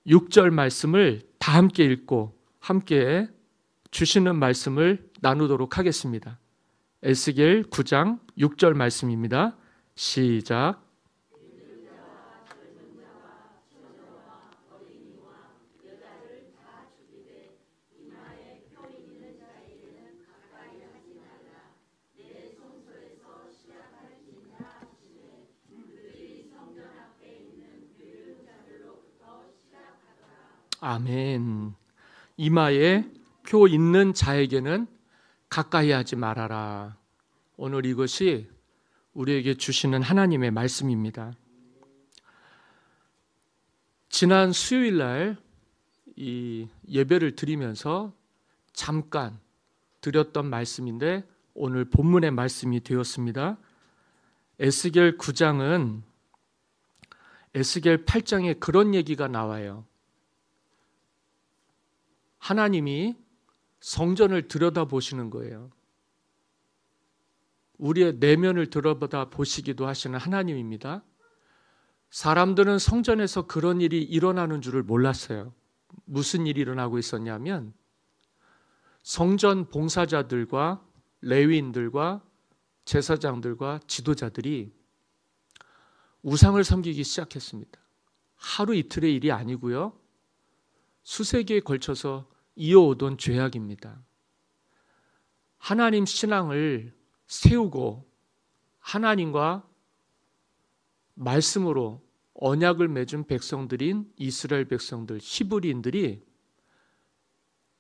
6절 말씀을 다 함께 읽고 함께 주시는 말씀을 나누도록 하겠습니다. 에스겔 9장 6절 말씀입니다. 시작. 아멘. 이마에 표 있는 자에게는 가까이 하지 말아라. 오늘 이것이 우리에게 주시는 하나님의 말씀입니다. 지난 수요일 날 이 예배를 드리면서 잠깐 드렸던 말씀인데 오늘 본문의 말씀이 되었습니다. 에스겔 9장은 에스겔 8장에 그런 얘기가 나와요. 하나님이 성전을 들여다보시는 거예요. 우리의 내면을 들여다보시기도 하시는 하나님입니다. 사람들은 성전에서 그런 일이 일어나는 줄을 몰랐어요. 무슨 일이 일어나고 있었냐면 성전 봉사자들과 레위인들과 제사장들과 지도자들이 우상을 섬기기 시작했습니다. 하루 이틀의 일이 아니고요. 수세기에 걸쳐서 이어오던 죄악입니다. 하나님 신앙을 세우고 하나님과 말씀으로 언약을 맺은 백성들인 이스라엘 백성들, 히브리인들이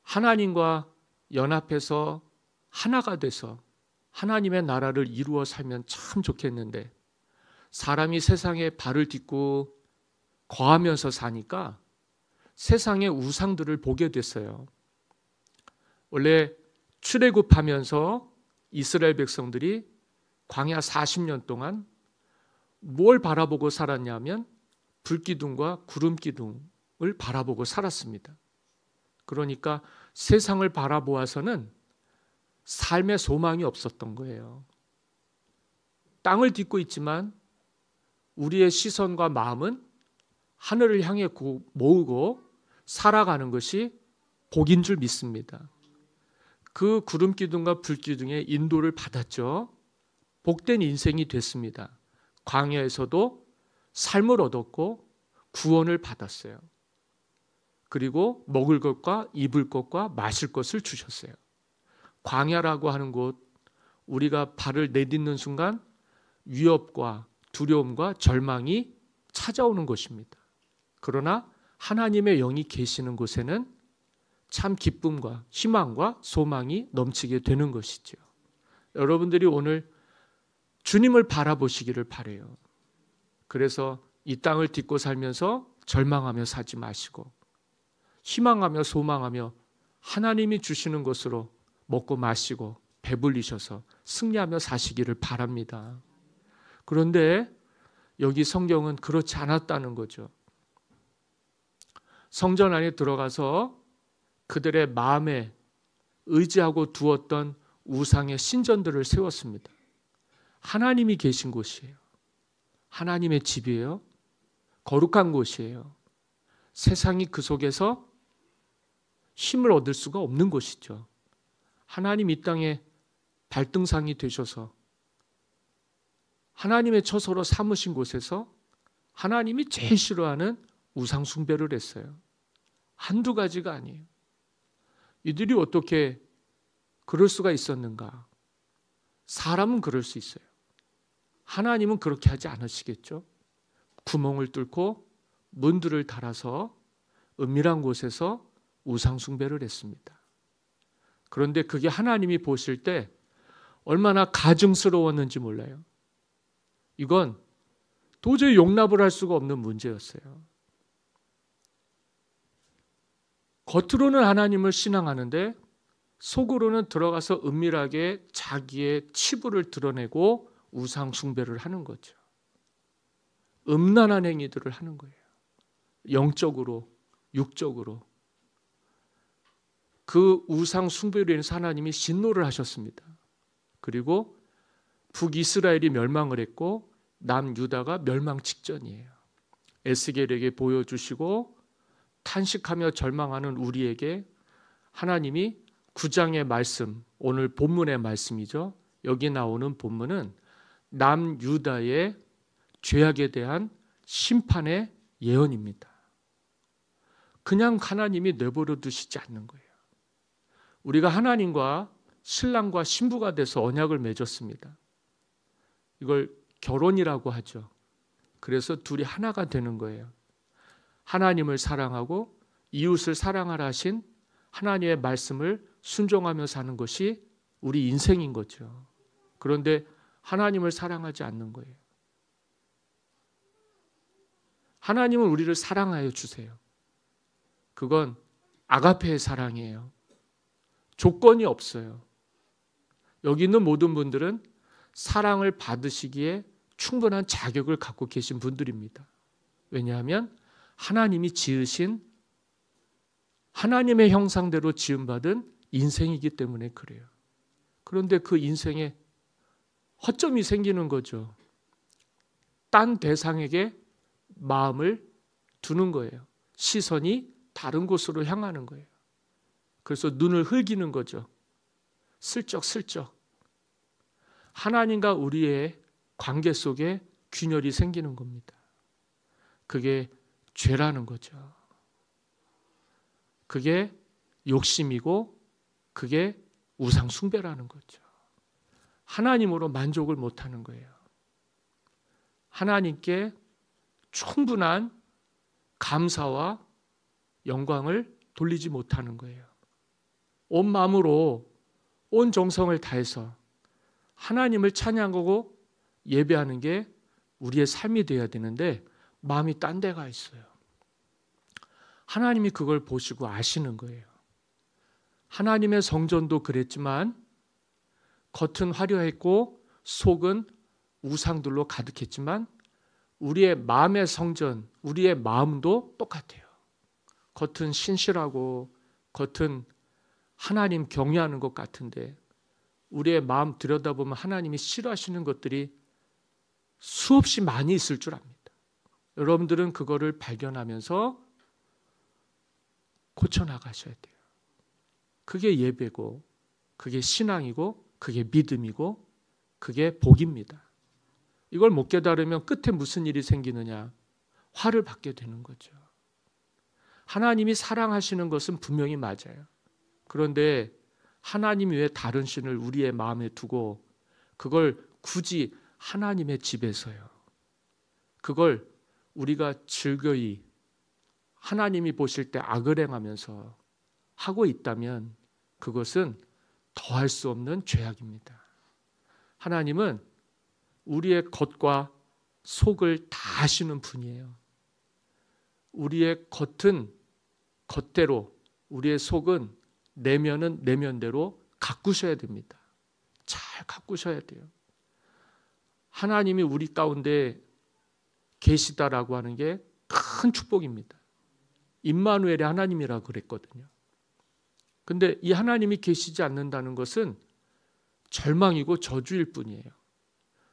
하나님과 연합해서 하나가 돼서 하나님의 나라를 이루어 살면 참 좋겠는데 사람이 세상에 발을 딛고 거하면서 사니까 세상의 우상들을 보게 됐어요. 원래 출애굽하면서 이스라엘 백성들이 광야 40년 동안 뭘 바라보고 살았냐면 불기둥과 구름기둥을 바라보고 살았습니다. 그러니까 세상을 바라보아서는 삶의 소망이 없었던 거예요. 땅을 딛고 있지만 우리의 시선과 마음은 하늘을 향해 모으고 살아가는 것이 복인 줄 믿습니다. 그 구름기둥과 불기둥의 인도를 받았죠. 복된 인생이 됐습니다. 광야에서도 삶을 얻었고 구원을 받았어요. 그리고 먹을 것과 입을 것과 마실 것을 주셨어요. 광야라고 하는 곳, 우리가 발을 내딛는 순간 위협과 두려움과 절망이 찾아오는 곳입니다. 그러나 하나님의 영이 계시는 곳에는 참 기쁨과 희망과 소망이 넘치게 되는 것이죠. 여러분들이 오늘 주님을 바라보시기를 바라요. 그래서 이 땅을 딛고 살면서 절망하며 사지 마시고 희망하며 소망하며 하나님이 주시는 것으로 먹고 마시고 배불리셔서 승리하며 사시기를 바랍니다. 그런데 여기 성경은 그렇지 않았다는 거죠. 성전 안에 들어가서 그들의 마음에 의지하고 두었던 우상의 신전들을 세웠습니다. 하나님이 계신 곳이에요. 하나님의 집이에요. 거룩한 곳이에요. 세상이 그 속에서 힘을 얻을 수가 없는 곳이죠. 하나님 이 땅에 발등상이 되셔서 하나님의 처소로 삼으신 곳에서 하나님이 제일 싫어하는 우상 숭배를 했어요. 한두 가지가 아니에요. 이들이 어떻게 그럴 수가 있었는가? 사람은 그럴 수 있어요. 하나님은 그렇게 하지 않으시겠죠? 구멍을 뚫고 문들을 달아서 은밀한 곳에서 우상 숭배를 했습니다. 그런데 그게 하나님이 보실 때 얼마나 가증스러웠는지 몰라요. 이건 도저히 용납을 할 수가 없는 문제였어요. 겉으로는 하나님을 신앙하는데 속으로는 들어가서 은밀하게 자기의 치부를 드러내고 우상 숭배를 하는 거죠. 음란한 행위들을 하는 거예요. 영적으로, 육적으로. 그 우상 숭배로 인해서 하나님이 진노를 하셨습니다. 그리고 북이스라엘이 멸망을 했고 남유다가 멸망 직전이에요. 에스겔에게 보여주시고 탄식하며 절망하는 우리에게 하나님이 9장의 말씀, 오늘 본문의 말씀이죠. 여기 나오는 본문은 남유다의 죄악에 대한 심판의 예언입니다. 그냥 하나님이 내버려 두시지 않는 거예요. 우리가 하나님과 신랑과 신부가 돼서 언약을 맺었습니다. 이걸 결혼이라고 하죠. 그래서 둘이 하나가 되는 거예요. 하나님을 사랑하고 이웃을 사랑하라 하신 하나님의 말씀을 순종하며 사는 것이 우리 인생인 거죠. 그런데 하나님을 사랑하지 않는 거예요. 하나님은 우리를 사랑하여 주세요. 그건 아가페의 사랑이에요. 조건이 없어요. 여기 있는 모든 분들은 사랑을 받으시기에 충분한 자격을 갖고 계신 분들입니다. 왜냐하면 하나님이 지으신 하나님의 형상대로 지음받은 인생이기 때문에 그래요. 그런데 그 인생에 허점이 생기는 거죠. 딴 대상에게 마음을 두는 거예요. 시선이 다른 곳으로 향하는 거예요. 그래서 눈을 흘기는 거죠. 슬쩍슬쩍. 하나님과 우리의 관계 속에 균열이 생기는 겁니다. 그게 죄라는 거죠. 그게 욕심이고 그게 우상 숭배라는 거죠. 하나님으로 만족을 못하는 거예요. 하나님께 충분한 감사와 영광을 돌리지 못하는 거예요. 온 마음으로 온 정성을 다해서 하나님을 찬양하고 예배하는 게 우리의 삶이 되어야 되는데 마음이 딴 데가 있어요. 하나님이 그걸 보시고 아시는 거예요. 하나님의 성전도 그랬지만 겉은 화려했고 속은 우상들로 가득했지만 우리의 마음의 성전, 우리의 마음도 똑같아요. 겉은 신실하고 겉은 하나님 경외하는 것 같은데 우리의 마음 들여다보면 하나님이 싫어하시는 것들이 수없이 많이 있을 줄 압니다. 여러분들은 그거를 발견하면서 고쳐나가셔야 돼요. 그게 예배고 그게 신앙이고 그게 믿음이고 그게 복입니다. 이걸 못 깨달으면 끝에 무슨 일이 생기느냐? 화를 받게 되는 거죠. 하나님이 사랑하시는 것은 분명히 맞아요. 그런데 하나님 외에 다른 신을 우리의 마음에 두고 그걸 굳이 하나님의 집에서요. 그걸 우리가 즐거이 하나님이 보실 때 악을 행하면서 하고 있다면 그것은 더할 수 없는 죄악입니다. 하나님은 우리의 겉과 속을 다 아시는 분이에요. 우리의 겉은 겉대로, 우리의 속은 내면은 내면대로 가꾸셔야 됩니다. 잘 가꾸셔야 돼요. 하나님이 우리 가운데 계시다라고 하는 게 큰 축복입니다. 임마누엘의 하나님이라고 그랬거든요. 근데 이 하나님이 계시지 않는다는 것은 절망이고 저주일 뿐이에요.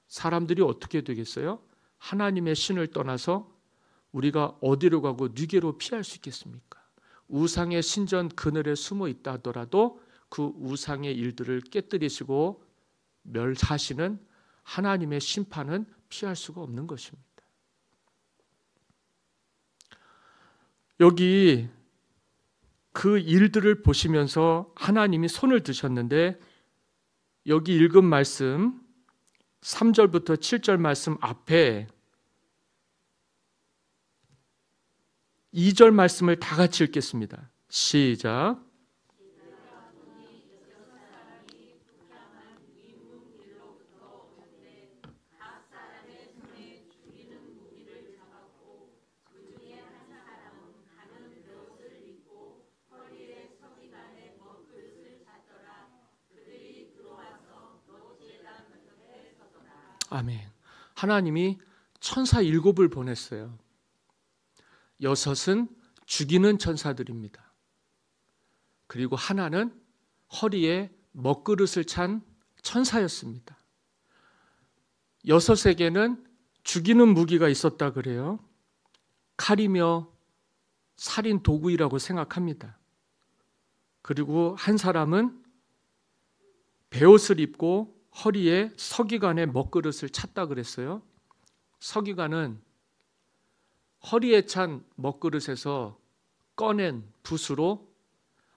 사람들이 어떻게 되겠어요? 하나님의 신을 떠나서 우리가 어디로 가고 누게로 피할 수 있겠습니까? 우상의 신전 그늘에 숨어 있다 하더라도 그 우상의 일들을 깨뜨리시고 멸하시는 하나님의 심판은 피할 수가 없는 것입니다. 여기 그 일들을 보시면서 하나님이 손을 드셨는데 여기 읽은 말씀 3절부터 7절 말씀 앞에 2절 말씀을 다 같이 읽겠습니다. 시작. 아멘. 하나님이 천사 7을 보냈어요. 6은 죽이는 천사들입니다. 그리고 하나는 허리에 먹그릇을 찬 천사였습니다. 6에게는 죽이는 무기가 있었다 그래요. 칼이며 살인 도구이라고 생각합니다. 그리고 한 사람은 베옷을 입고 허리에 서기관의 먹그릇을 찼다 그랬어요. 서기관은 허리에 찬 먹그릇에서 꺼낸 붓으로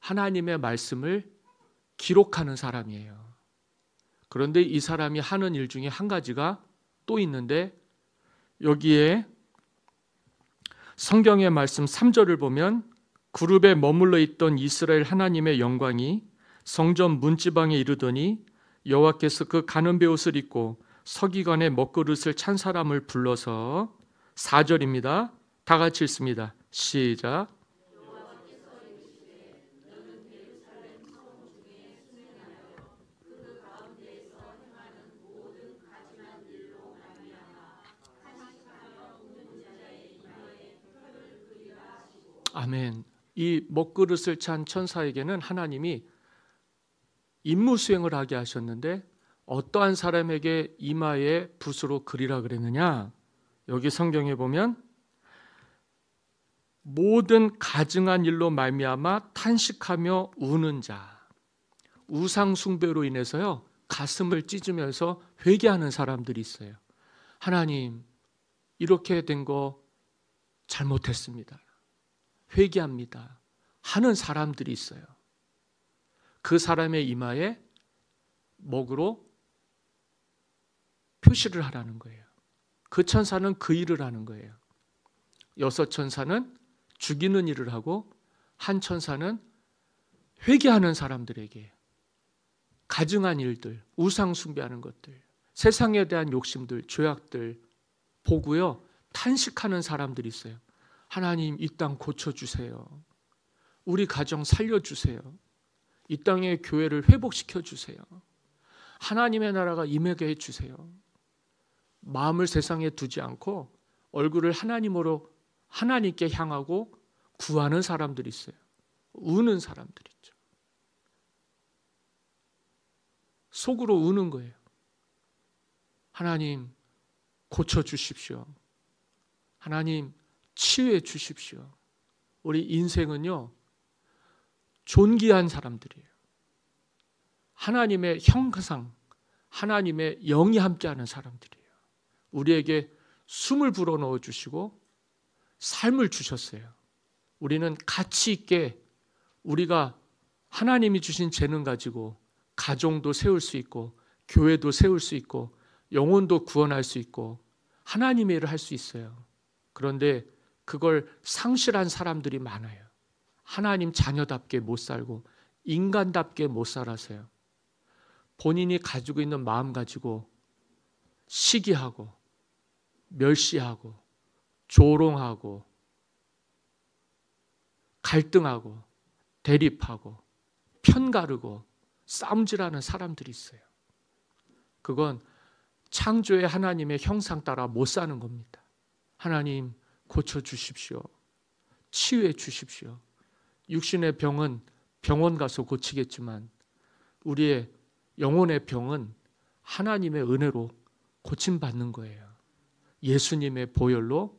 하나님의 말씀을 기록하는 사람이에요. 그런데 이 사람이 하는 일 중에 한 가지가 또 있는데, 여기에 성경의 말씀 3절을 보면 그룹에 머물러 있던 이스라엘 하나님의 영광이 성전 문지방에 이르더니 여호와께서 그 가는 베옷을 입고 서기관의 먹그릇을 찬 사람을 불러서, 4절입니다. 다 같이 읽습니다. 시작. 아멘. 이 먹그릇을 찬 천사에게는 하나님이 임무 수행을 하게 하셨는데, 어떠한 사람에게 이마에 붓으로 그리라 그랬느냐? 여기 성경에 보면 모든 가증한 일로 말미암아 탄식하며 우는 자, 우상 숭배로 인해서요 가슴을 찢으면서 회개하는 사람들이 있어요. 하나님, 이렇게 된 거 잘못했습니다, 회개합니다 하는 사람들이 있어요. 그 사람의 이마에 먹으로 표시를 하라는 거예요. 그 천사는 그 일을 하는 거예요. 6 천사는 죽이는 일을 하고, 한 천사는 회개하는 사람들에게 가증한 일들, 우상 숭배하는 것들, 세상에 대한 욕심들, 죄악들 보고요 탄식하는 사람들이 있어요. 하나님, 이 땅 고쳐주세요. 우리 가정 살려주세요. 이 땅의 교회를 회복시켜 주세요. 하나님의 나라가 임하게 해주세요. 마음을 세상에 두지 않고 얼굴을 하나님께 향하고 구하는 사람들이 있어요. 우는 사람들이 있죠. 속으로 우는 거예요. 하나님, 고쳐주십시오. 하나님, 치유해 주십시오. 우리 인생은요 존귀한 사람들이에요. 하나님의 형상, 하나님의 영이 함께하는 사람들이에요. 우리에게 숨을 불어넣어 주시고 삶을 주셨어요. 우리는 가치 있게 우리가 하나님이 주신 재능 가지고 가정도 세울 수 있고, 교회도 세울 수 있고, 영혼도 구원할 수 있고, 하나님의 일을 할 수 있어요. 그런데 그걸 상실한 사람들이 많아요. 하나님 자녀답게 못 살고 인간답게 못 살아서요 본인이 가지고 있는 마음 가지고 시기하고 멸시하고 조롱하고 갈등하고 대립하고 편가르고 싸움질하는 사람들이 있어요. 그건 창조의 하나님의 형상 따라 못 사는 겁니다. 하나님, 고쳐주십시오. 치유해 주십시오. 육신의 병은 병원 가서 고치겠지만 우리의 영혼의 병은 하나님의 은혜로 고침받는 거예요. 예수님의 보혈로,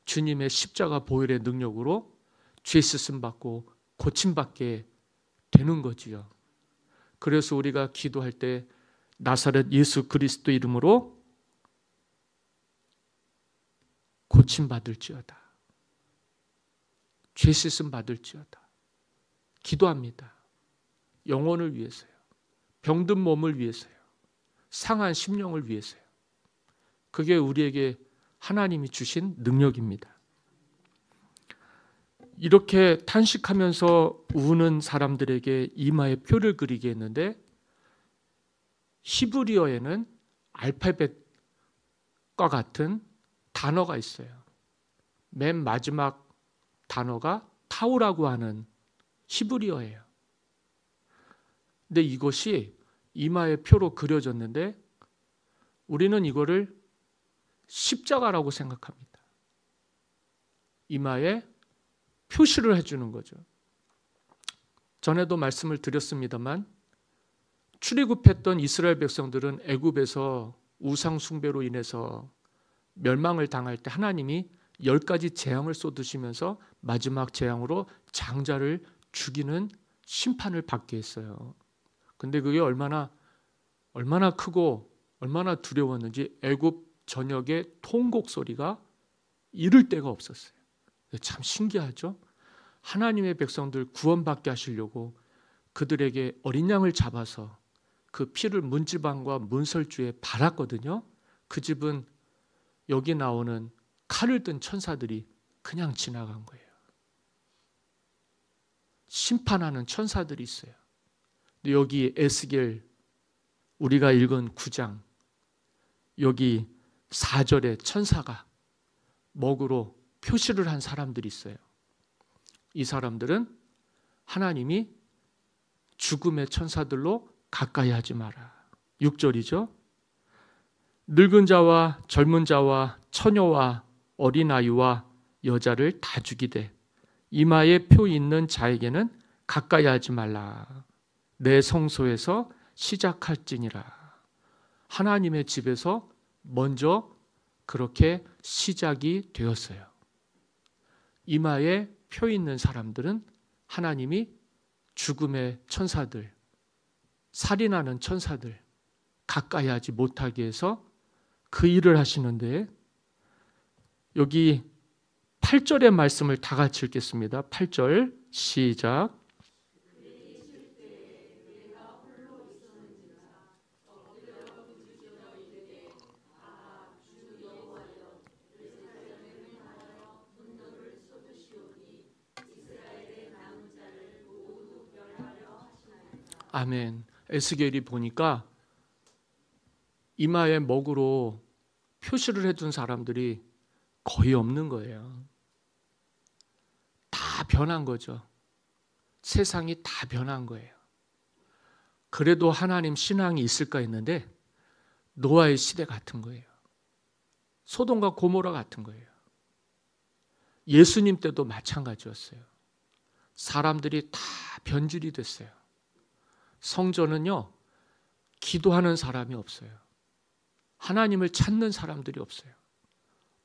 주님의 십자가 보혈의 능력으로 죄 씻음 받고 고침받게 되는 거지요. 그래서 우리가 기도할 때 나사렛 예수 그리스도 이름으로 고침받을지어다, 죄 씻음 받을지어다 기도합니다. 영혼을 위해서요, 병든 몸을 위해서요, 상한 심령을 위해서요. 그게 우리에게 하나님이 주신 능력입니다. 이렇게 탄식하면서 우는 사람들에게 이마에 표를 그리게 했는데, 히브리어에는 알파벳과 같은 단어가 있어요. 맨 마지막 단어가 타우라고 하는 히브리어예요. 근데 이것이 이마에 표로 그려졌는데 우리는 이거를 십자가라고 생각합니다. 이마에 표시를 해주는 거죠. 전에도 말씀을 드렸습니다만 출애굽했던 이스라엘 백성들은 애굽에서 우상 숭배로 인해서 멸망을 당할 때 하나님이 10가지 재앙을 쏟으시면서 마지막 재앙으로 장자를 죽이는 심판을 받게 했어요. 근데 그게 얼마나 크고 얼마나 두려웠는지 애굽 전역의 통곡 소리가 이를 데가 없었어요. 참 신기하죠? 하나님의 백성들 구원받게 하시려고 그들에게 어린 양을 잡아서 그 피를 문지방과 문설주에 발았거든요. 그 집은 여기 나오는 칼을 든 천사들이 그냥 지나간 거예요. 심판하는 천사들이 있어요. 근데 여기 에스겔 우리가 읽은 9장 여기 4절에 천사가 먹으로 표시를 한 사람들이 있어요. 이 사람들은 하나님이 죽음의 천사들로 가까이 하지 마라. 6절이죠. 늙은 자와 젊은 자와 처녀와 어린아이와 여자를 다 죽이되 이마에 표 있는 자에게는 가까이 하지 말라. 내 성소에서 시작할지니라. 하나님의 집에서 먼저 그렇게 시작이 되었어요. 이마에 표 있는 사람들은 하나님이 죽음의 천사들, 살인하는 천사들 가까이 하지 못하게 해서 그 일을 하시는데 여기 8절의 말씀을 다 같이 읽겠습니다. 8절 시작. 아멘. 에스겔이 보니까 이마에 먹으로 표시를 해둔 사람들이 거의 없는 거예요. 다 변한 거죠. 세상이 다 변한 거예요. 그래도 하나님 신앙이 있을까 했는데 노아의 시대 같은 거예요. 소돔과 고모라 같은 거예요. 예수님 때도 마찬가지였어요. 사람들이 다 변질이 됐어요. 성전은요, 기도하는 사람이 없어요. 하나님을 찾는 사람들이 없어요.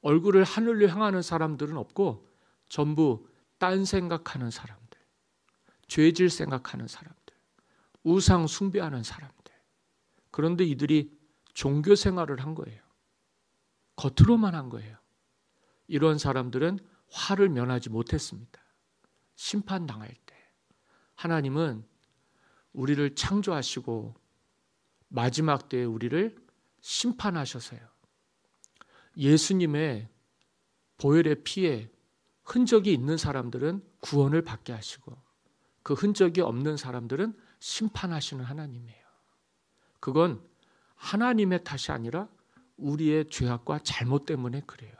얼굴을 하늘로 향하는 사람들은 없고 전부 딴 생각하는 사람들, 죄질 생각하는 사람들, 우상 숭배하는 사람들. 그런데 이들이 종교 생활을 한 거예요. 겉으로만 한 거예요. 이런 사람들은 화를 면하지 못했습니다. 심판당할 때 하나님은 우리를 창조하시고 마지막 때에 우리를 심판하셔서요. 예수님의 보혈의 피에 흔적이 있는 사람들은 구원을 받게 하시고 그 흔적이 없는 사람들은 심판하시는 하나님이에요. 그건 하나님의 탓이 아니라 우리의 죄악과 잘못 때문에 그래요.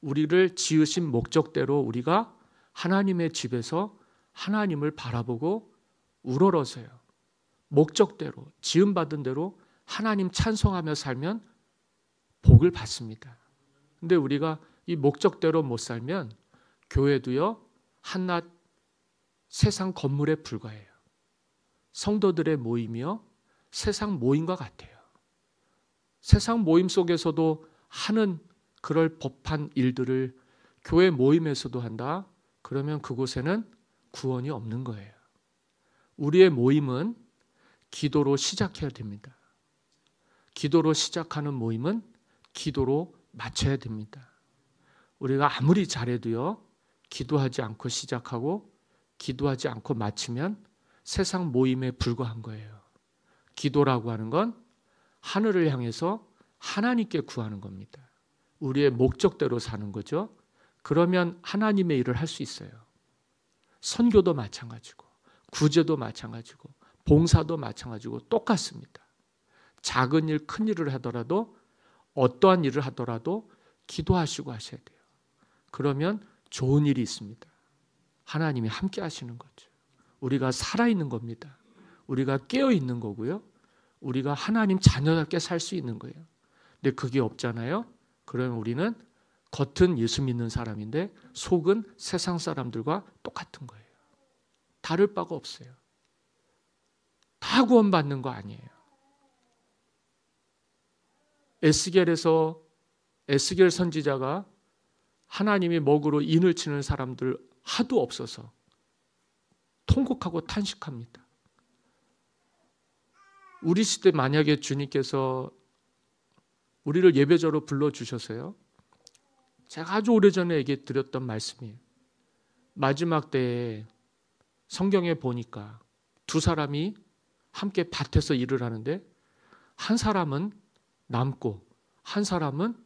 우리를 지으신 목적대로 우리가 하나님의 집에서 하나님을 바라보고 우러러서요. 목적대로 지음받은 대로 하나님 찬송하며 살면 복을 받습니다. 근데 우리가 이 목적대로 못 살면 교회도요 한낱 세상 건물에 불과해요. 성도들의 모임이요 세상 모임과 같아요. 세상 모임 속에서도 하는 그럴 법한 일들을 교회 모임에서도 한다. 그러면 그곳에는 구원이 없는 거예요. 우리의 모임은 기도로 시작해야 됩니다. 기도로 시작하는 모임은 기도로 마쳐야 됩니다. 우리가 아무리 잘해도요, 기도하지 않고 시작하고 기도하지 않고 마치면 세상 모임에 불과한 거예요. 기도라고 하는 건 하늘을 향해서 하나님께 구하는 겁니다. 우리의 목적대로 사는 거죠. 그러면 하나님의 일을 할 수 있어요. 선교도 마찬가지고 구제도 마찬가지고 봉사도 마찬가지고 똑같습니다. 작은 일, 큰 일을 하더라도 어떠한 일을 하더라도 기도하시고 하셔야 돼요. 그러면 좋은 일이 있습니다. 하나님이 함께 하시는 거죠. 우리가 살아있는 겁니다. 우리가 깨어있는 거고요. 우리가 하나님 자녀답게 살 수 있는 거예요. 근데 그게 없잖아요. 그러면 우리는 겉은 예수 믿는 사람인데 속은 세상 사람들과 똑같은 거예요. 다를 바가 없어요. 다 구원받는 거 아니에요. 에스겔 선지자가 하나님이 먹으로 인을 치는 사람들 하도 없어서 통곡하고 탄식합니다. 우리 시대 만약에 주님께서 우리를 예배자로 불러주셔서요, 제가 아주 오래전에 얘기 드렸던 말씀이에요. 마지막 때에 성경에 보니까 두 사람이 함께 밭에서 일을 하는데 한 사람은 남고 한 사람은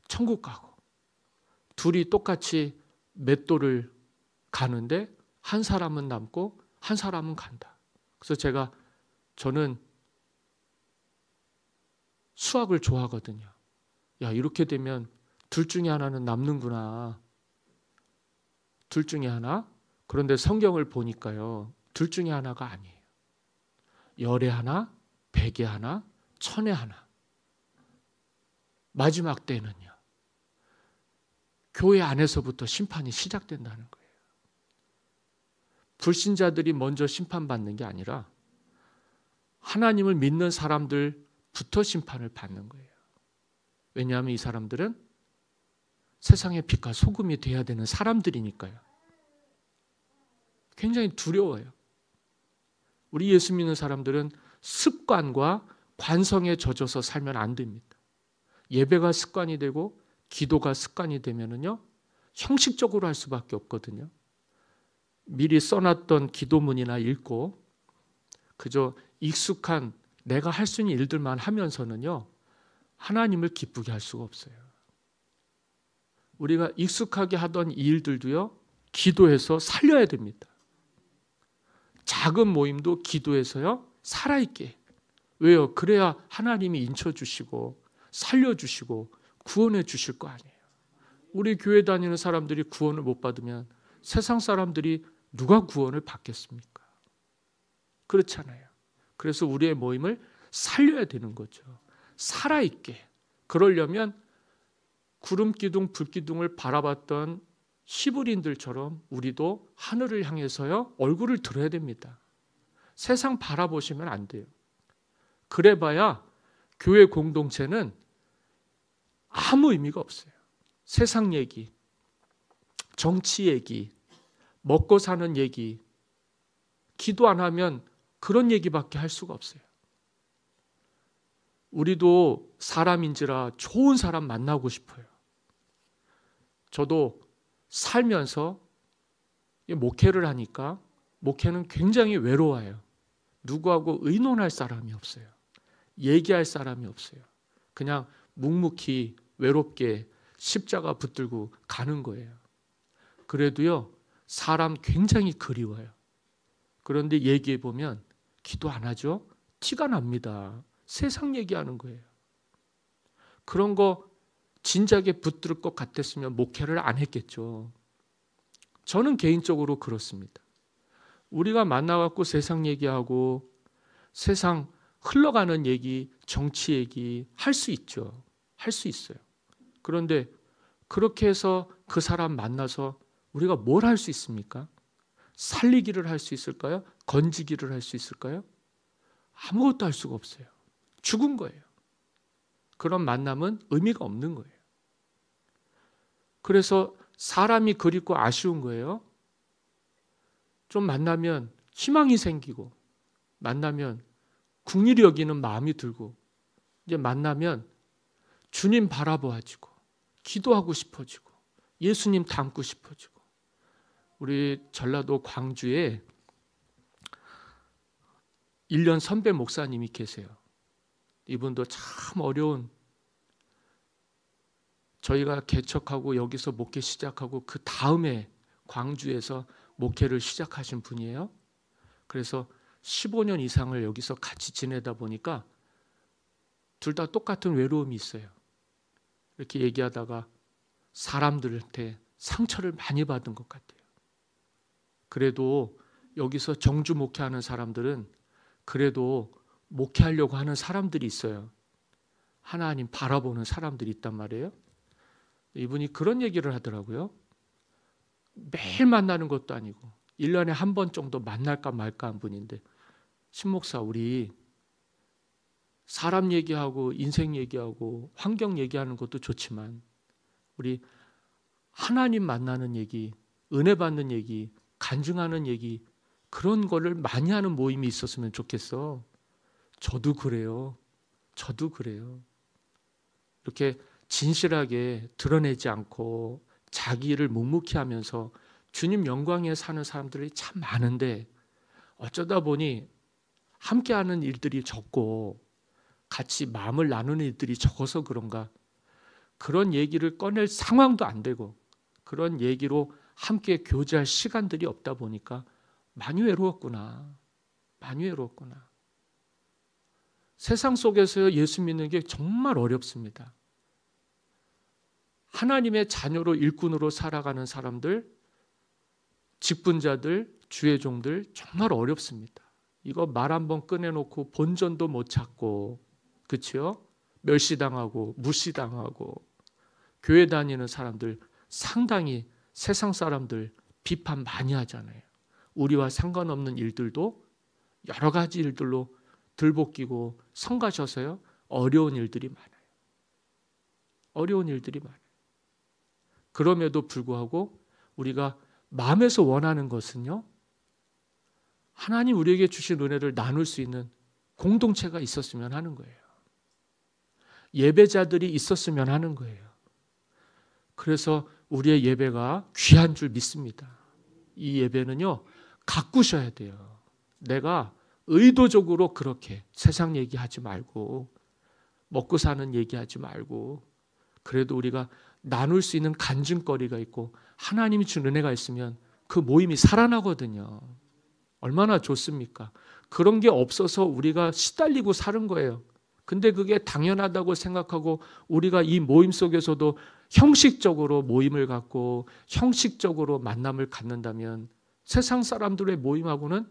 천국 가고, 둘이 똑같이 맷돌을 가는데 한 사람은 남고 한 사람은 간다. 그래서 저는 수학을 좋아하거든요. 야, 이렇게 되면 둘 중에 하나는 남는구나. 둘 중에 하나? 그런데 성경을 보니까요, 둘 중에 하나가 아니에요. 열에 하나, 백에 하나, 천에 하나. 마지막 때는요, 교회 안에서부터 심판이 시작된다는 거예요. 불신자들이 먼저 심판받는 게 아니라 하나님을 믿는 사람들부터 심판을 받는 거예요. 왜냐하면 이 사람들은 세상의 빛과 소금이 돼야 되는 사람들이니까요. 굉장히 두려워요. 우리 예수 믿는 사람들은 습관과 관성에 젖어서 살면 안 됩니다. 예배가 습관이 되고 기도가 습관이 되면은요, 형식적으로 할 수밖에 없거든요. 미리 써놨던 기도문이나 읽고 그저 익숙한 내가 할 수 있는 일들만 하면서는요, 하나님을 기쁘게 할 수가 없어요. 우리가 익숙하게 하던 이 일들도요, 기도해서 살려야 됩니다. 작은 모임도 기도해서요, 살아있게. 왜요? 그래야 하나님이 인쳐주시고 살려주시고 구원해 주실 거 아니에요. 우리 교회 다니는 사람들이 구원을 못 받으면 세상 사람들이 누가 구원을 받겠습니까? 그렇잖아요. 그래서 우리의 모임을 살려야 되는 거죠. 살아있게. 그러려면 구름기둥, 불기둥을 바라봤던 히브리인들처럼 우리도 하늘을 향해서요, 얼굴을 들어야 됩니다. 세상 바라보시면 안 돼요. 그래봐야 교회 공동체는 아무 의미가 없어요. 세상 얘기, 정치 얘기, 먹고 사는 얘기, 기도 안 하면 그런 얘기밖에 할 수가 없어요. 우리도 사람인지라 좋은 사람 만나고 싶어요. 저도 살면서 목회를 하니까 목회는 굉장히 외로워요. 누구하고 의논할 사람이 없어요. 얘기할 사람이 없어요. 그냥 묵묵히 외롭게 십자가 붙들고 가는 거예요. 그래도요, 사람 굉장히 그리워요. 그런데 얘기해 보면 기도 안 하죠? 티가 납니다. 세상 얘기하는 거예요. 그런 거 진작에 붙들 것 같았으면 목회를 안 했겠죠. 저는 개인적으로 그렇습니다. 우리가 만나갖고 세상 얘기하고 세상 흘러가는 얘기, 정치 얘기 할 수 있죠. 할 수 있어요. 그런데 그렇게 해서 그 사람 만나서 우리가 뭘 할 수 있습니까? 살리기를 할 수 있을까요? 건지기를 할 수 있을까요? 아무것도 할 수가 없어요. 죽은 거예요. 그런 만남은 의미가 없는 거예요. 그래서 사람이 그립고 아쉬운 거예요. 좀 만나면 희망이 생기고, 만나면 국리를 여기는 마음이 들고, 이제 만나면 주님 바라보아지고, 기도하고 싶어지고, 예수님 닮고 싶어지고. 우리 전라도 광주에 1년 선배 목사님이 계세요. 이분도 참 어려운, 저희가 개척하고 여기서 목회 시작하고 그 다음에 광주에서 목회를 시작하신 분이에요. 그래서 15년 이상을 여기서 같이 지내다 보니까 둘 다 똑같은 외로움이 있어요. 이렇게 얘기하다가 사람들한테 상처를 많이 받은 것 같아요. 그래도 여기서 정주 목회하는 사람들은 그래도 목회하려고 하는 사람들이 있어요. 하나님 바라보는 사람들이 있단 말이에요. 이분이 그런 얘기를 하더라고요. 매일 만나는 것도 아니고 1년에 한 번 정도 만날까 말까 한 분인데, 신목사, 우리 사람 얘기하고 인생 얘기하고 환경 얘기하는 것도 좋지만 우리 하나님 만나는 얘기, 은혜 받는 얘기, 간증하는 얘기, 그런 거를 많이 하는 모임이 있었으면 좋겠어. 저도 그래요. 저도 그래요. 이렇게 진실하게 드러내지 않고 자기를 묵묵히 하면서 주님 영광에 사는 사람들이 참 많은데, 어쩌다 보니 함께하는 일들이 적고 같이 마음을 나누는 일들이 적어서 그런가, 그런 얘기를 꺼낼 상황도 안 되고 그런 얘기로 함께 교제할 시간들이 없다 보니까 많이 외로웠구나. 많이 외로웠구나. 세상 속에서 예수 믿는 게 정말 어렵습니다. 하나님의 자녀로 일꾼으로 살아가는 사람들, 직분자들, 주의 종들 정말 어렵습니다. 이거 말 한번 꺼내놓고 본전도 못 찾고, 그렇죠? 멸시당하고 무시당하고, 교회 다니는 사람들 상당히 세상 사람들 비판 많이 하잖아요. 우리와 상관없는 일들도 여러 가지 일들로 들볶이고 성가셔서요, 어려운 일들이 많아요. 어려운 일들이 많아요. 그럼에도 불구하고 우리가 마음에서 원하는 것은요, 하나님 우리에게 주신 은혜를 나눌 수 있는 공동체가 있었으면 하는 거예요. 예배자들이 있었으면 하는 거예요. 그래서 우리의 예배가 귀한 줄 믿습니다. 이 예배는요, 가꾸셔야 돼요. 내가 의도적으로 그렇게 세상 얘기하지 말고, 먹고 사는 얘기하지 말고, 그래도 우리가 나눌 수 있는 간증거리가 있고 하나님이 준 은혜가 있으면 그 모임이 살아나거든요. 얼마나 좋습니까? 그런 게 없어서 우리가 시달리고 사는 거예요. 근데 그게 당연하다고 생각하고 우리가 이 모임 속에서도 형식적으로 모임을 갖고 형식적으로 만남을 갖는다면 세상 사람들의 모임하고는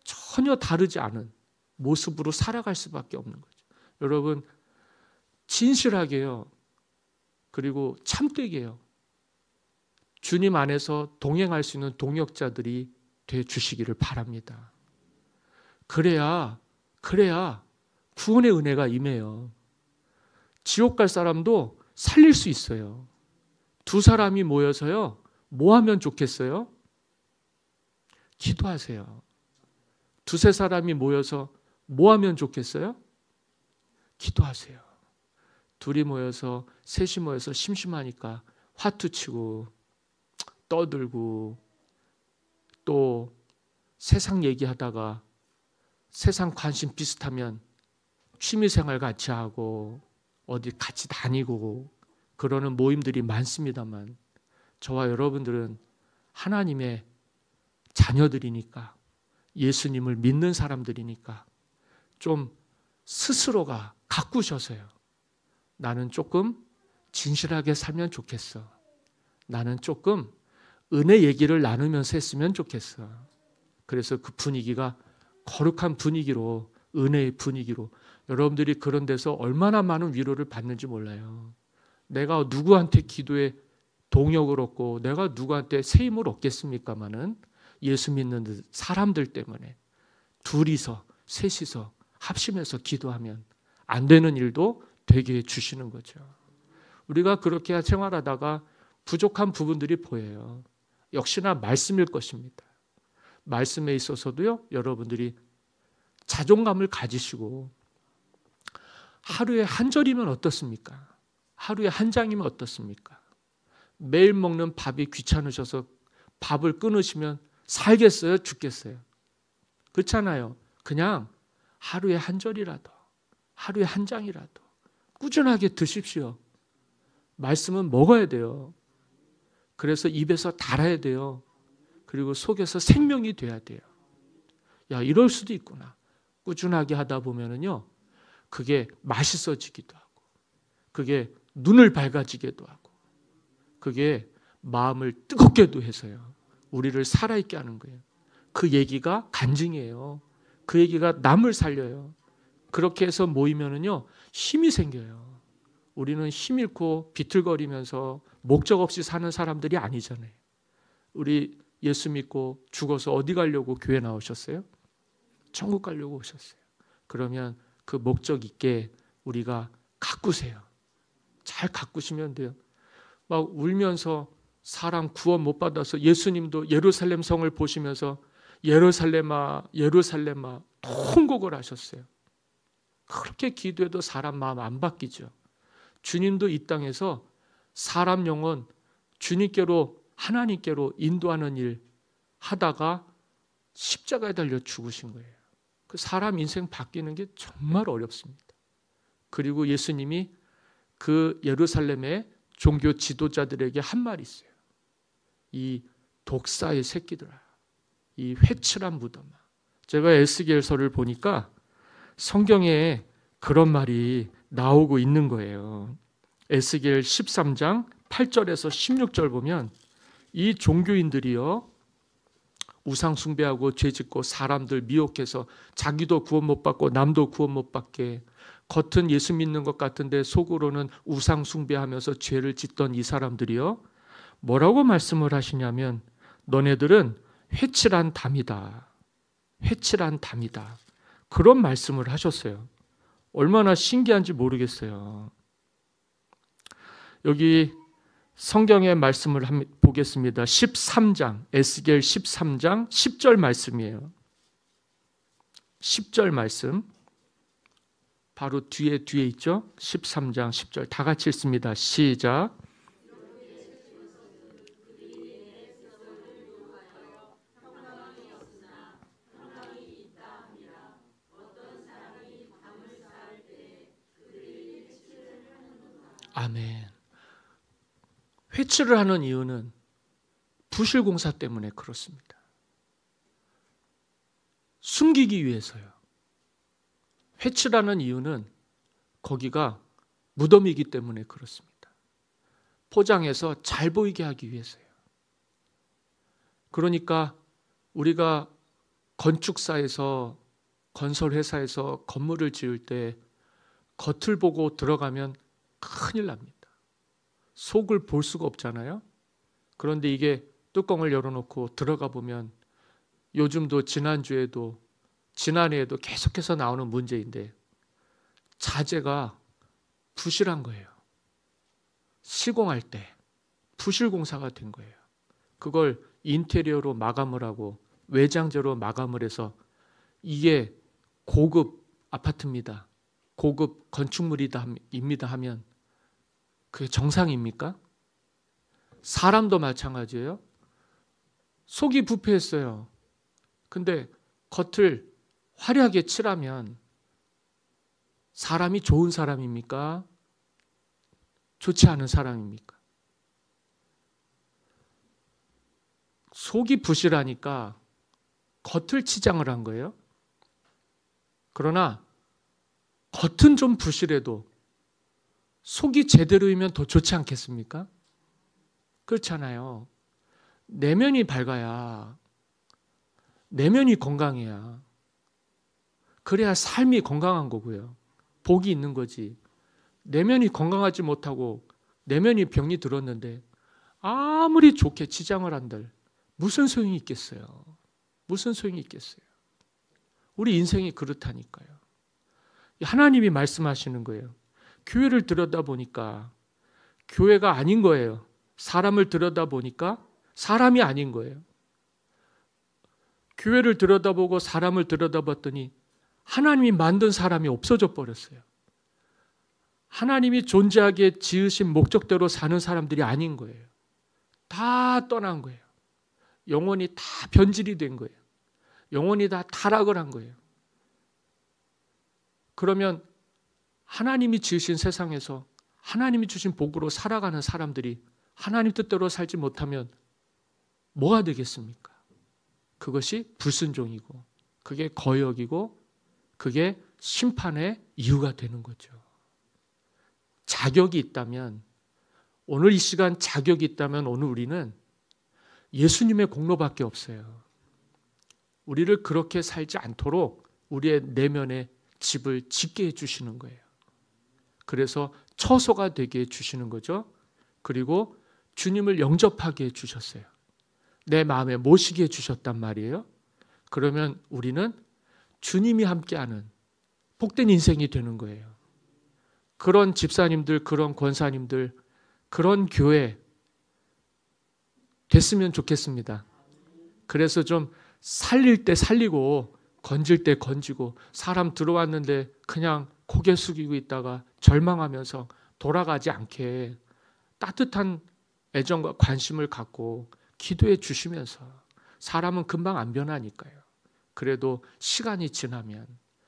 전혀 다르지 않은 모습으로 살아갈 수밖에 없는 거죠. 여러분, 진실하게요, 그리고 참되게요, 주님 안에서 동행할 수 있는 동역자들이 돼 주시기를 바랍니다. 그래야 구원의 은혜가 임해요. 지옥 갈 사람도 살릴 수 있어요. 두 사람이 모여서요, 뭐 하면 좋겠어요? 기도하세요. 두세 사람이 모여서 뭐 하면 좋겠어요? 기도하세요. 둘이 모여서, 셋이 모여서 심심하니까 화투치고 떠들고 또 세상 얘기하다가 세상 관심 비슷하면 취미생활 같이 하고 어디 같이 다니고 그러는 모임들이 많습니다만, 저와 여러분들은 하나님의 자녀들이니까, 예수님을 믿는 사람들이니까 좀 스스로가 가꾸셔서요, 나는 조금 진실하게 살면 좋겠어. 나는 조금 은혜 얘기를 나누면서 했으면 좋겠어. 그래서 그 분위기가 거룩한 분위기로, 은혜의 분위기로, 여러분들이 그런 데서 얼마나 많은 위로를 받는지 몰라요. 내가 누구한테 기도에 동역을 얻고 내가 누구한테 새 힘을 얻겠습니까마는, 예수 믿는 사람들 때문에 둘이서 셋이서 합심해서 기도하면 안 되는 일도 되게 해주시는 거죠. 우리가 그렇게 생활하다가 부족한 부분들이 보여요. 역시나 말씀일 것입니다. 말씀에 있어서도요, 여러분들이 자존감을 가지시고, 하루에 한 절이면 어떻습니까? 하루에 한 장이면 어떻습니까? 매일 먹는 밥이 귀찮으셔서 밥을 끊으시면 살겠어요? 죽겠어요? 그렇잖아요. 그냥 하루에 한 절이라도, 하루에 한 장이라도 꾸준하게 드십시오. 말씀은 먹어야 돼요. 그래서 입에서 달아야 돼요. 그리고 속에서 생명이 돼야 돼요. 야, 이럴 수도 있구나. 꾸준하게 하다 보면은요, 그게 맛있어지기도 하고, 그게 눈을 밝아지기도 하고, 그게 마음을 뜨겁게도 해서요, 우리를 살아있게 하는 거예요. 그 얘기가 간증이에요. 그 얘기가 남을 살려요. 그렇게 해서 모이면은요, 힘이 생겨요. 우리는 힘 잃고 비틀거리면서 목적 없이 사는 사람들이 아니잖아요. 우리 예수 믿고 죽어서 어디 가려고 교회 나오셨어요? 천국 가려고 오셨어요. 그러면 그 목적 있게 우리가 가꾸세요. 잘 가꾸시면 돼요. 막 울면서 사람 구원 못 받아서 예수님도 예루살렘 성을 보시면서 예루살렘아 예루살렘아 통곡을 하셨어요. 그렇게 기도해도 사람 마음 안 바뀌죠. 주님도 이 땅에서 사람 영혼 주님께로 하나님께로 인도하는 일 하다가 십자가에 달려 죽으신 거예요. 그 사람 인생 바뀌는 게 정말 어렵습니다. 그리고 예수님이 그 예루살렘의 종교 지도자들에게 한 말이 있어요. 이 독사의 새끼들아, 이 회칠한 무덤아. 제가 에스겔서를 보니까 성경에 그런 말이 나오고 있는 거예요. 에스겔 13장 8절에서 16절 보면 이 종교인들이요 우상 숭배하고 죄짓고 사람들 미혹해서 자기도 구원 못 받고 남도 구원 못 받게 겉은 예수 믿는 것 같은데 속으로는 우상 숭배하면서 죄를 짓던 이 사람들이요 뭐라고 말씀을 하시냐면 너네들은 회칠한 담이다. 회칠한 담이다. 그런 말씀을 하셨어요. 얼마나 신기한지 모르겠어요. 여기 성경의 말씀을 보겠습니다. 13장, 에스겔 13장 10절 말씀이에요. 10절 말씀. 바로 뒤에 있죠? 13장 10절. 다 같이 읽습니다. 시작. 아멘. 회칠을 하는 이유는 부실공사 때문에 그렇습니다. 숨기기 위해서요. 회칠하는 이유는 거기가 무덤이기 때문에 그렇습니다. 포장해서 잘 보이게 하기 위해서요. 그러니까 우리가 건축사에서 건설회사에서 건물을 지을 때 겉을 보고 들어가면 큰일 납니다. 속을 볼 수가 없잖아요. 그런데 이게 뚜껑을 열어놓고 들어가 보면 요즘도 지난주에도 지난해에도 계속해서 나오는 문제인데 자재가 부실한 거예요. 시공할 때 부실공사가 된 거예요. 그걸 인테리어로 마감을 하고 외장재로 마감을 해서 이게 고급 아파트입니다. 고급 건축물입니다 하면 그게 정상입니까? 사람도 마찬가지예요. 속이 부패했어요. 근데 겉을 화려하게 칠하면 사람이 좋은 사람입니까? 좋지 않은 사람입니까? 속이 부실하니까 겉을 치장을 한 거예요. 그러나 겉은 좀 부실해도 속이 제대로이면 더 좋지 않겠습니까? 그렇잖아요. 내면이 밝아야, 내면이 건강해야, 그래야 삶이 건강한 거고요. 복이 있는 거지. 내면이 건강하지 못하고 내면이 병이 들었는데 아무리 좋게 치장을 한들 무슨 소용이 있겠어요? 무슨 소용이 있겠어요? 우리 인생이 그렇다니까요. 하나님이 말씀하시는 거예요. 교회를 들여다보니까 교회가 아닌 거예요. 사람을 들여다보니까 사람이 아닌 거예요. 교회를 들여다보고 사람을 들여다봤더니 하나님이 만든 사람이 없어져 버렸어요. 하나님이 존재하게 지으신 목적대로 사는 사람들이 아닌 거예요. 다 떠난 거예요. 영혼이 다 변질이 된 거예요. 영혼이 다 타락을 한 거예요. 그러면 하나님이 지으신 세상에서 하나님이 주신 복으로 살아가는 사람들이 하나님 뜻대로 살지 못하면 뭐가 되겠습니까? 그것이 불순종이고 그게 거역이고 그게 심판의 이유가 되는 거죠. 자격이 있다면 오늘 이 시간 자격이 있다면 오늘 우리는 예수님의 공로밖에 없어요. 우리를 그렇게 살지 않도록 우리의 내면에 집을 짓게 해주시는 거예요. 그래서 처소가 되게 해주시는 거죠. 그리고 주님을 영접하게 해주셨어요. 내 마음에 모시게 해주셨단 말이에요. 그러면 우리는 주님이 함께하는 복된 인생이 되는 거예요. 그런 집사님들, 그런 권사님들, 그런 교회, 됐으면 좋겠습니다. 그래서 좀 살릴 때 살리고 건질 때 건지고, 사람 들어왔는데 그냥 고개 숙이고 있다가 절망하면서 돌아가지 않게 따뜻한 애정과 관심을 갖고 기도해 주시면서, 사람은 금방 안 변하니까요. 그래도 시간이 지나면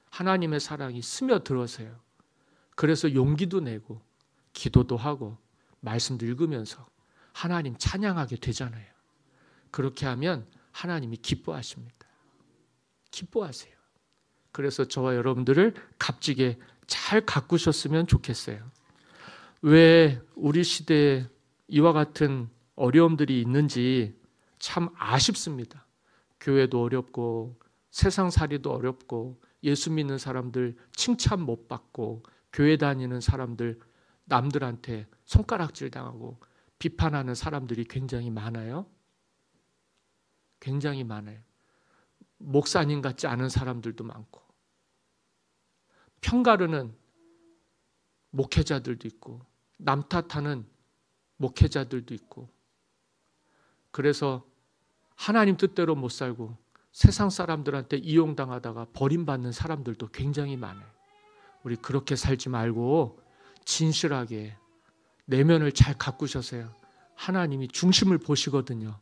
하나님의 사랑이 스며들어서요. 그래서 용기도 내고 기도도 하고 말씀도 읽으면서 하나님 찬양하게 되잖아요. 그렇게 하면 하나님이 기뻐하십니다. 기뻐하세요. 그래서 저와 여러분들을 값지게 잘 가꾸셨으면 좋겠어요. 왜 우리 시대에 이와 같은 어려움들이 있는지 참 아쉽습니다. 교회도 어렵고 세상살이도 어렵고 예수 믿는 사람들 칭찬 못 받고 교회 다니는 사람들 남들한테 손가락질 당하고 비판하는 사람들이 굉장히 많아요. 굉장히 많아요. 목사님 같지 않은 사람들도 많고, 평가르는 목회자들도 있고, 남 탓하는 목회자들도 있고, 그래서 하나님 뜻대로 못 살고 세상 사람들한테 이용당하다가 버림받는 사람들도 굉장히 많아요. 우리 그렇게 살지 말고 진실하게 내면을 잘 가꾸셔서요. 하나님이 중심을 보시거든요.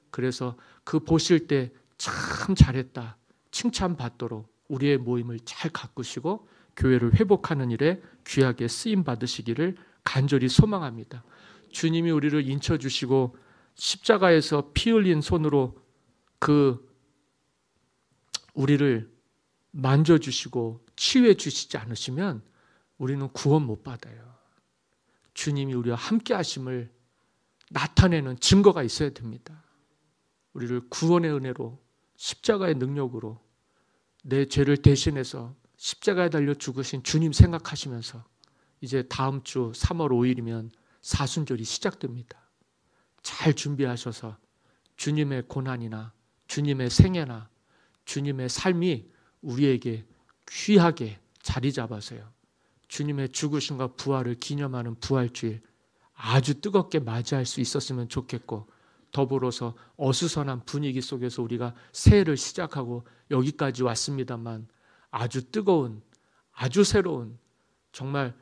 그래서 그 보실 때 참 잘했다 칭찬받도록 우리의 모임을 잘 가꾸시고 교회를 회복하는 일에 귀하게 쓰임 받으시기를 간절히 소망합니다. 주님이 우리를 인쳐주시고 십자가에서 피 흘린 손으로 우리를 만져주시고 치유해 주시지 않으시면 우리는 구원 못 받아요. 주님이 우리와 함께 하심을 나타내는 증거가 있어야 됩니다. 우리를 구원의 은혜로 십자가의 능력으로 내 죄를 대신해서 십자가에 달려 죽으신 주님 생각하시면서 이제 다음 주 3월 5일이면 사순절이 시작됩니다. 잘 준비하셔서 주님의 고난이나 주님의 생애나 주님의 삶이 우리에게 귀하게 자리 잡아서요. 주님의 죽으심과 부활을 기념하는 부활주일 아주 뜨겁게 맞이할 수 있었으면 좋겠고, 더불어서 어수선한 분위기 속에서 우리가 새해를 시작하고 여기까지 왔습니다만 아주 뜨거운, 아주 새로운, 정말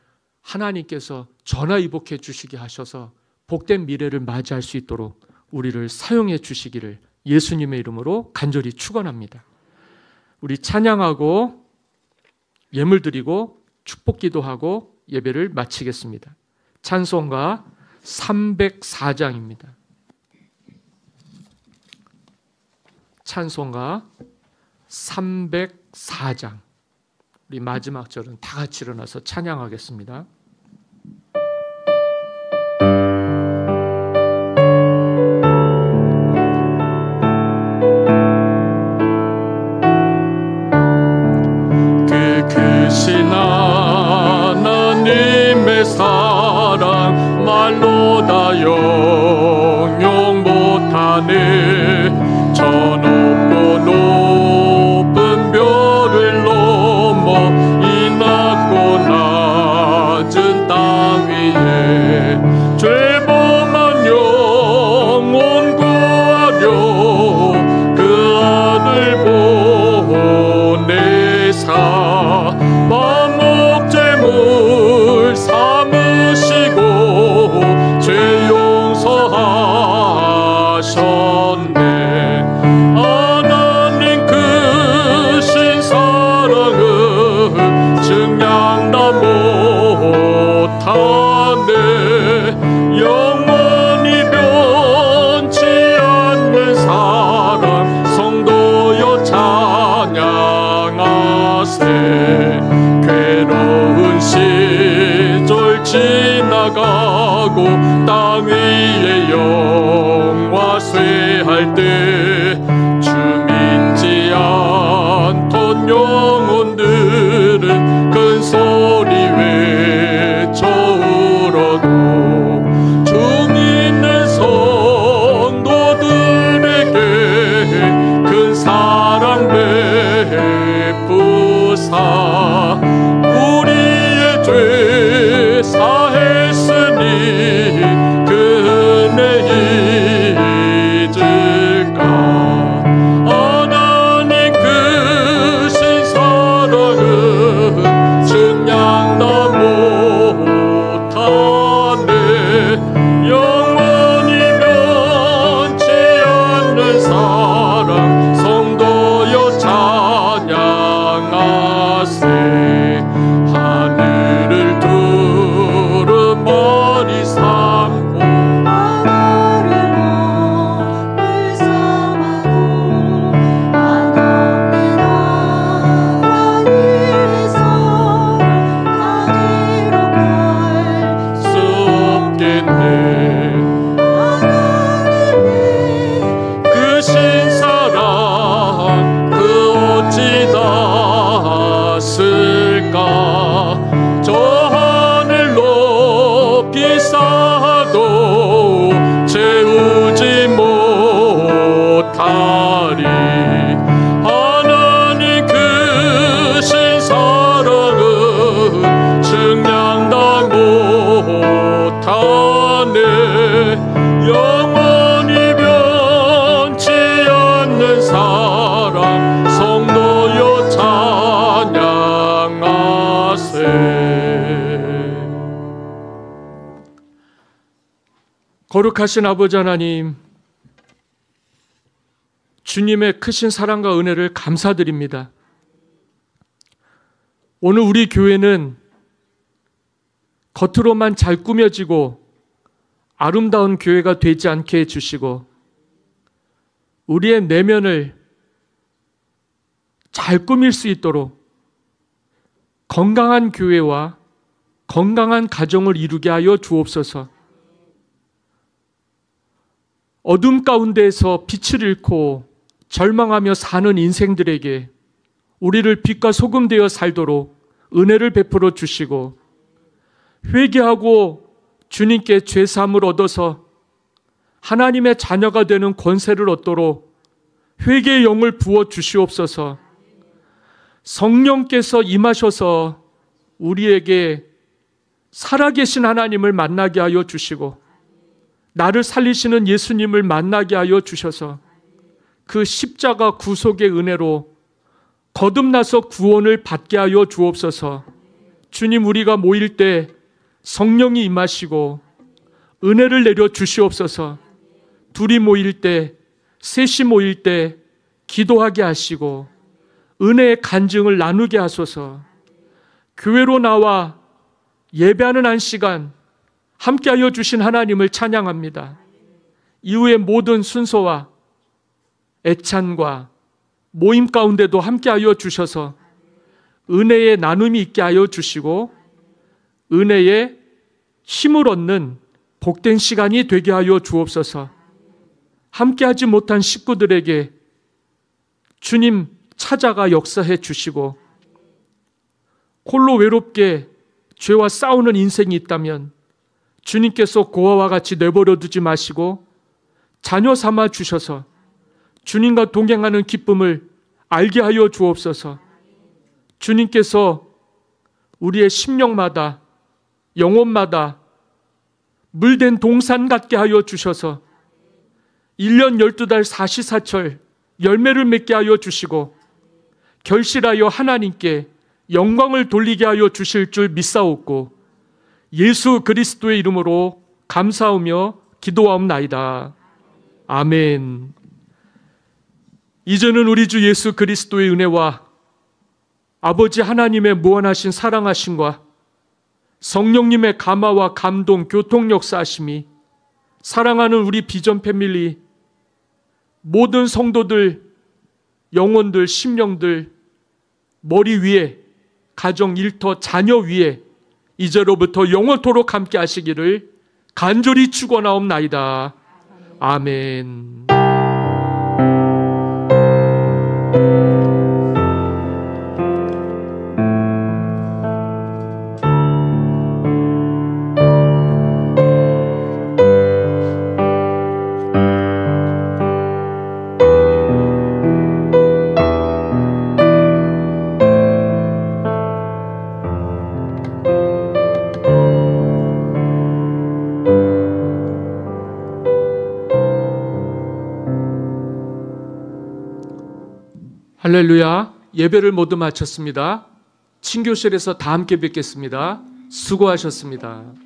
하나님께서 전화위복해 주시게 하셔서 복된 미래를 맞이할 수 있도록 우리를 사용해 주시기를 예수님의 이름으로 간절히 축원합니다. 우리 찬양하고 예물 드리고 축복기도하고 예배를 마치겠습니다. 찬송가 304장입니다. 찬송가 304장. 우리 마지막 절은 다 같이 일어나서 찬양하겠습니다. 그 크신 하나님의 사랑 말로 다 영영 못하네. 저 높고 높은 별을 넘어 이 낮고 낮은 땅 위에 죄범한 영혼 구하려 그 아들 보내사 만목제물 삼으시고 죄 용서하셨네. 하나님 크신 사랑은 증량다 못하네. 영원히 변치 않는 사랑 성도여 찬양하세. 괴로운 시절 지나가고 땅 위에 영화 쇠할 때 주 믿지 않던 영혼들은 큰 소리 외쳐 울어도 주 믿는 성도들에게 큰 사랑 베푸사 우리의 죄 사했으니 그 은혜 거룩하신 아버지 하나님, 주님의 크신 사랑과 은혜를 감사드립니다. 오늘 우리 교회는 겉으로만 잘 꾸며지고 아름다운 교회가 되지 않게 해주시고 우리의 내면을 잘 꾸밀 수 있도록 건강한 교회와 건강한 가정을 이루게 하여 주옵소서. 어둠 가운데에서 빛을 잃고 절망하며 사는 인생들에게 우리를 빛과 소금 되어 살도록 은혜를 베풀어 주시고 회개하고 주님께 죄사함을 얻어서 하나님의 자녀가 되는 권세를 얻도록 회개의 영을 부어 주시옵소서. 성령께서 임하셔서 우리에게 살아계신 하나님을 만나게 하여 주시고 나를 살리시는 예수님을 만나게 하여 주셔서 그 십자가 구속의 은혜로 거듭나서 구원을 받게 하여 주옵소서. 주님, 우리가 모일 때 성령이 임하시고 은혜를 내려 주시옵소서. 둘이 모일 때, 셋이 모일 때 기도하게 하시고 은혜의 간증을 나누게 하소서. 교회로 나와 예배하는 한 시간 함께하여 주신 하나님을 찬양합니다. 이후의 모든 순서와 애찬과 모임 가운데도 함께하여 주셔서 은혜의 나눔이 있게 하여 주시고 은혜의 힘을 얻는 복된 시간이 되게 하여 주옵소서. 함께하지 못한 식구들에게 주님 찾아가 역사해 주시고 홀로 외롭게 죄와 싸우는 인생이 있다면 주님께서 고아와 같이 내버려 두지 마시고 자녀 삼아 주셔서 주님과 동행하는 기쁨을 알게 하여 주옵소서. 주님께서 우리의 심령마다 영혼마다 물된 동산 같게 하여 주셔서 1년 12달 사시사철 열매를 맺게 하여 주시고 결실하여 하나님께 영광을 돌리게 하여 주실 줄 믿사옵고 예수 그리스도의 이름으로 감사하며 기도하옵나이다. 아멘. 이제는 우리 주 예수 그리스도의 은혜와 아버지 하나님의 무한하신 사랑하심과 성령님의 감화와 감동, 교통 역사하심이 사랑하는 우리 비전 패밀리 모든 성도들, 영혼들, 심령들 머리 위에, 가정, 일터, 자녀 위에 이제로부터 영원토록 함께 하시기를 간절히 축원하옵나이다. 아멘. 할렐루야. 예배를 모두 마쳤습니다. 친교실에서 다 함께 뵙겠습니다. 수고하셨습니다.